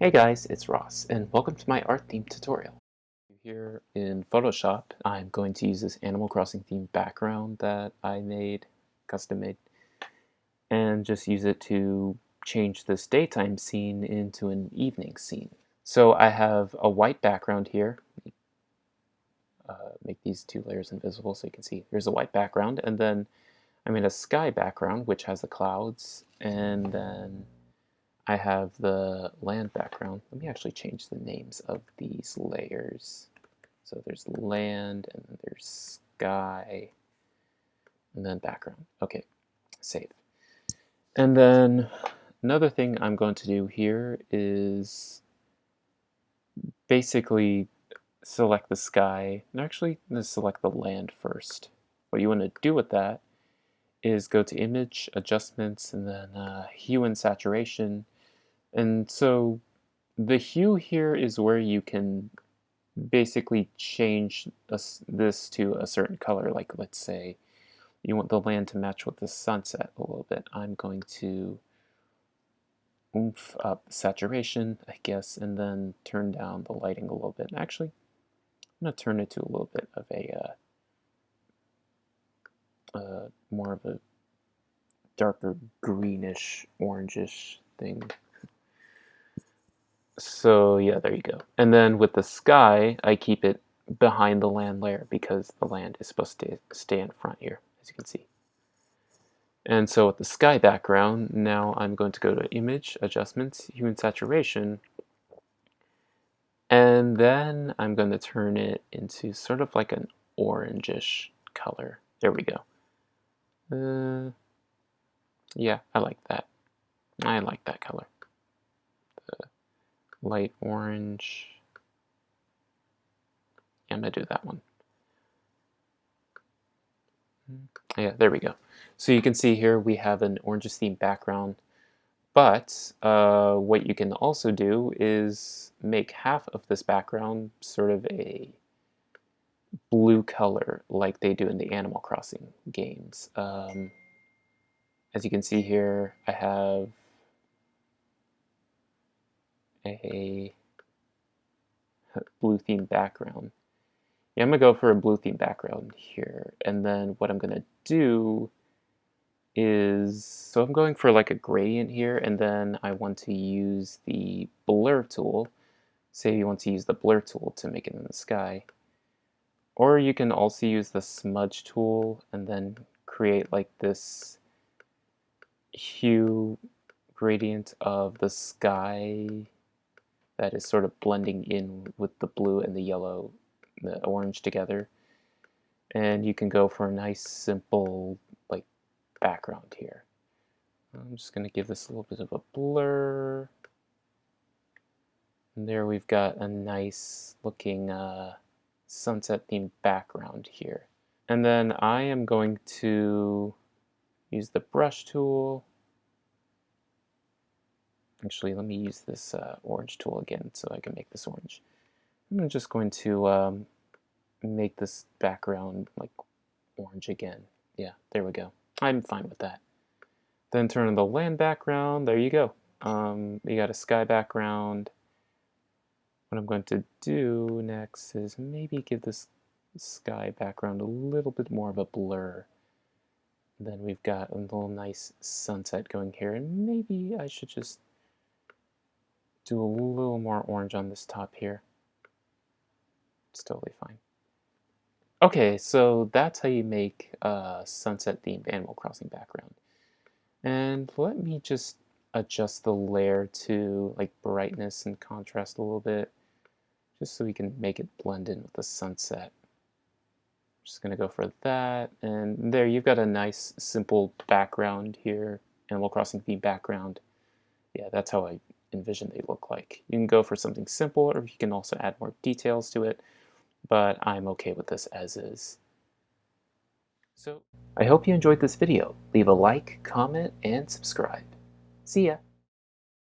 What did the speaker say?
Hey guys, it's Ross, and welcome to my art theme tutorial. Here in Photoshop, I'm going to use this Animal Crossing themed background that I made, custom made, and just use it to change this daytime scene into an evening scene. So I have a white background here. Make these two layers invisible so you can see. Here's a white background, and then I made a sky background which has the clouds, and then I have the land background. Let me actually change the names of these layers. So there's land, and then there's sky, and then background. Okay, save. And then another thing I'm going to do here is basically select the sky, and actually let's select the land first. What you want to do with that is go to Image, Adjustments, and then Hue and Saturation. And so the hue here is where you can basically change this to a certain color. Like, let's say you want the land to match with the sunset a little bit. I'm going to oomph up saturation, I guess, and then turn down the lighting a little bit. Actually, I'm going to turn it to a little bit of a more of a darker greenish, orangish thing. So yeah, there you go. And then with the sky, I keep it behind the land layer because the land is supposed to stay in front here, as you can see. And so with the sky background, now I'm going to go to Image, Adjustments, Hue and Saturation, and then I'm going to turn it into sort of like an orangish color. There we go. Yeah, I like that. I like that color. The light orange. Yeah, I'm going to do that one. Yeah, there we go. So you can see here we have an oranges themed background, but what you can also do is make half of this background sort of a blue color like they do in the Animal Crossing games. As you can see here, I have a blue themed background. Yeah, I'm gonna go for a blue themed background here, and then what I'm gonna do is, so I'm going for like a gradient here, and then I want to use the blur tool. Say you want to use the blur tool to make it in the sky. Or you can also use the smudge tool and then create like this hue gradient of the sky that is sort of blending in with the blue and the yellow, the orange together. And you can go for a nice simple like background here. I'm just going to give this a little bit of a blur. And there we've got a nice looking sunset themed background here. And then I am going to use the brush tool. Actually, let me use this orange tool again so I can make this orange. I'm just going to make this background like orange again. Yeah, there we go. I'm fine with that. Then turn on the land background. There you go. You got a sky background. What I'm going to do next is maybe give this sky background a little bit more of a blur. Then we've got a little nice sunset going here, and maybe I should just do a little more orange on this top here. It's totally fine. Okay, so that's how you make a sunset themed Animal Crossing background. And let me just adjust the layer to like brightness and contrast a little bit, just so we can make it blend in with the sunset. Just gonna go for that, and there you've got a nice simple background here, Animal Crossing themed background. Yeah, that's how I envision they look like. You can go for something simple, or you can also add more details to it, but I'm okay with this as is. So I hope you enjoyed this video. Leave a like, comment, and subscribe. See ya!